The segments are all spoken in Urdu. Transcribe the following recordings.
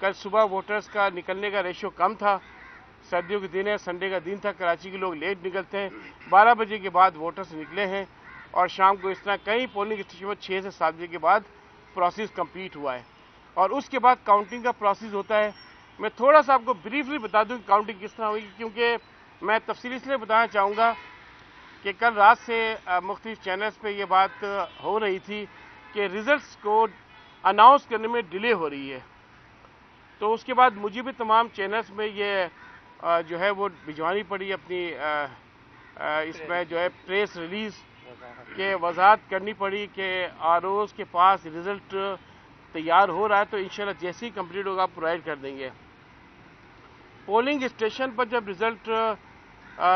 کل صبح ووٹرز کا نکلنے کا ریشو کم تھا، سردیوں کے دن ہے، سنڈے کا دن تھا، کراچی کے لوگ لیٹ نکلتے ہیں، 12 بجے کے بعد ووٹرز نکلے ہیں اور شام کو اس طرح کئی پولنگ اسٹیشن میں 6 سے 7 بجے کے بعد پروسیس کمپلیٹ ہوا ہے اور اس کے بعد کاؤنٹنگ کا پروسیس ہوتا ہے۔ میں تھوڑا سا آپ کو بریفلی بتا دوں کہ کاؤنٹنگ کس طرح ہوئی، کیونکہ میں تفصیل اس لیے بتانا چاہوں گا کہ کل رات سے مختلف چینلز پہ یہ بات ہو رہی تھی کہ ریزلٹس کو اناؤنس کرنے میں ڈیلے ہو رہی ہے، تو اس کے بعد مجھے بھی تمام چینلز میں یہ جو ہے وہ بھجوانی پڑی اپنی اس میں جو ہے پریس ریلیز کہ وضاحت کرنی پڑی کہ آر اوز کے پاس ریزلٹ تیار ہو رہا ہے، تو انشاءاللہ جیسے ہی کمپلیٹ ہوگا پرووائڈ کر دیں گے۔ پولنگ اسٹیشن پر جب ریزلٹ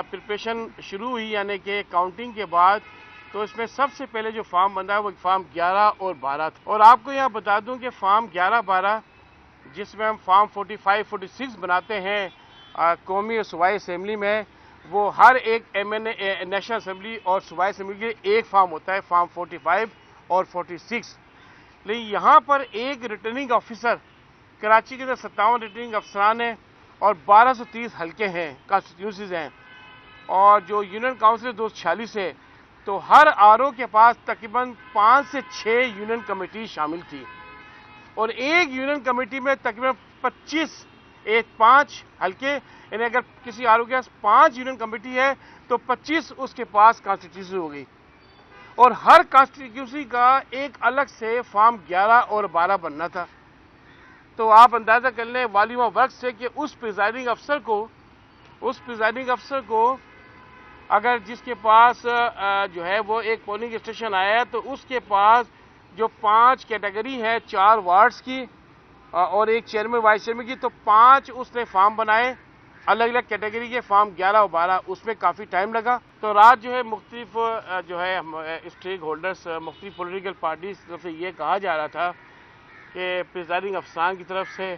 پریپریشن شروع ہوئی یعنی کہ کاؤنٹنگ کے بعد، تو اس میں سب سے پہلے جو فارم بنا ہے وہ فارم 11 اور 12 تھا، اور آپ کو یہاں بتا دوں کہ فارم 11-12 جس میں ہم فارم 45-46 بناتے ہیں قومی اور صوبائی اسمبلی میں، وہ ہر ایک نیشنل اسمبلی اور صوبائی اسمبلی کے ایک فارم ہوتا ہے، فارم 45 اور 46۔ لیکن یہاں پر ایک ریٹرننگ آفیسر، کراچی کے اندر 57 ریٹرننگ افسران ہیں اور 1230 حلقے ہیں، کانسٹیٹیونسیز ہیں، اور جو یونین کاؤنسل 246 ہے، تو ہر آر او کے پاس تقریباً 5 سے 6 یونین کمیٹی شامل تھی، اور ایک یونین کمیٹی میں تقریباً 5 حلقے، یعنی اگر کسی آر او کے پاس 5 یونین کمیٹی ہے تو 25 اس کے پاس کانسٹیٹیونسی ہو گئی، اور ہر کانسٹیٹیونسی کا ایک الگ سے فارم 11 اور 12 بننا تھا۔ تو آپ اندازہ کر لیں والیوم آف ورک سے کہ اس پریزائڈنگ افسر کو اگر جس کے پاس جو ہے وہ ایک پولنگ اسٹیشن آیا ہے تو اس کے پاس جو 5 کیٹیگری ہے 4 وارڈز کی اور ایک چیئرمین وائس چیئرمین کی، تو 5 اس نے فارم بنائے الگ الگ کیٹیگری کے، فارم 11 اور 12، اس میں کافی ٹائم لگا۔ تو رات جو ہے مختلف جو ہے اسٹیک ہولڈرز، مختلف پولیٹیکل پارٹیز کی طرف سے یہ کہا جا رہا تھا کہ پریزائڈنگ افسران کی طرف سے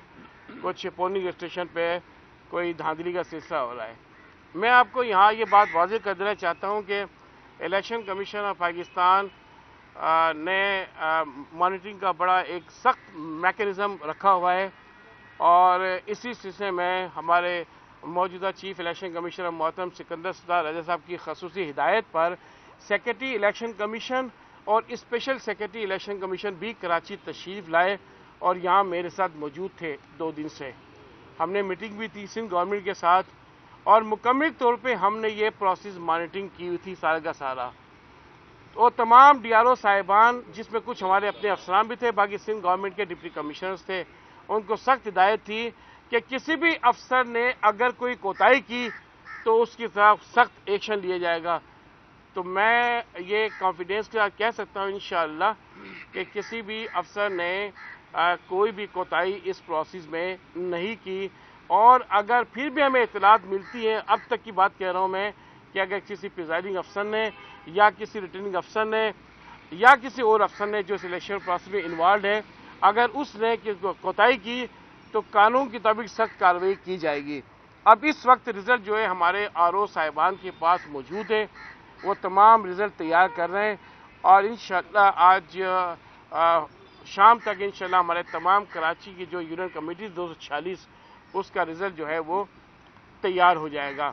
کچھ پولنگ اسٹیشن پہ کوئی دھاندلی کا سلسلہ ہو رہا ہے۔ میں آپ کو یہاں یہ بات واضح کر دینا چاہتا ہوں کہ الیکشن کمیشن آف پاکستان نے مانیٹرنگ کا بڑا ایک سخت میکانزم رکھا ہوا ہے، اور اسی سلسلے میں ہمارے موجودہ چیف الیکشن کمیشنر محترم سکندر سردار رضا صاحب کی خصوصی ہدایت پر سیکریٹری الیکشن کمیشن اور اسپیشل سیکریٹری الیکشن کمیشن بھی کراچی تشریف لائے اور یہاں میرے ساتھ موجود تھے 2 دن سے۔ ہم نے میٹنگ بھی تھی سندھ گورنمنٹ کے ساتھ، اور مکمل طور پہ ہم نے یہ پروسیس مانیٹرنگ کی ہوئی تھی سارا کا سارا، اور تمام ڈی آر او صاحبان جس میں کچھ ہمارے اپنے افسران بھی تھے، باقی سندھ گورنمنٹ کے ڈپٹی کمشنرز تھے، ان کو سخت ہدایت تھی کہ کسی بھی افسر نے اگر کوئی کوتاہی کی تو اس کی طرف سخت ایکشن لیا جائے گا۔ تو میں یہ کانفیڈنس کے ساتھ کہہ سکتا ہوں انشاءاللہ کہ کسی بھی افسر نے کوئی بھی کوتاہی اس پروسیس میں نہیں کی، اور اگر پھر بھی ہمیں اطلاعات ملتی ہیں، اب تک کی بات کہہ رہا ہوں میں، کہ اگر کسی پریزائڈنگ افسر نے یا کسی ریٹرننگ افسر نے یا کسی اور افسر نے جو اس الیکشن پروسیس میں انوالوڈ ہے، اگر اس نے کوتاہی کی تو قانون کے مطابق سخت کارروائی کی جائے گی۔ اب اس وقت رزلٹ جو ہے ہمارے آر او صاحبان کے پاس موجود ہے، وہ تمام رزلٹ تیار کر رہے ہیں، اور انشاءاللہ آج شام تک انشاءاللہ ہمارے تمام کراچی کی جو یونین کمیٹی 246 اس کا رزلٹ جو ہے وہ تیار ہو جائے گا۔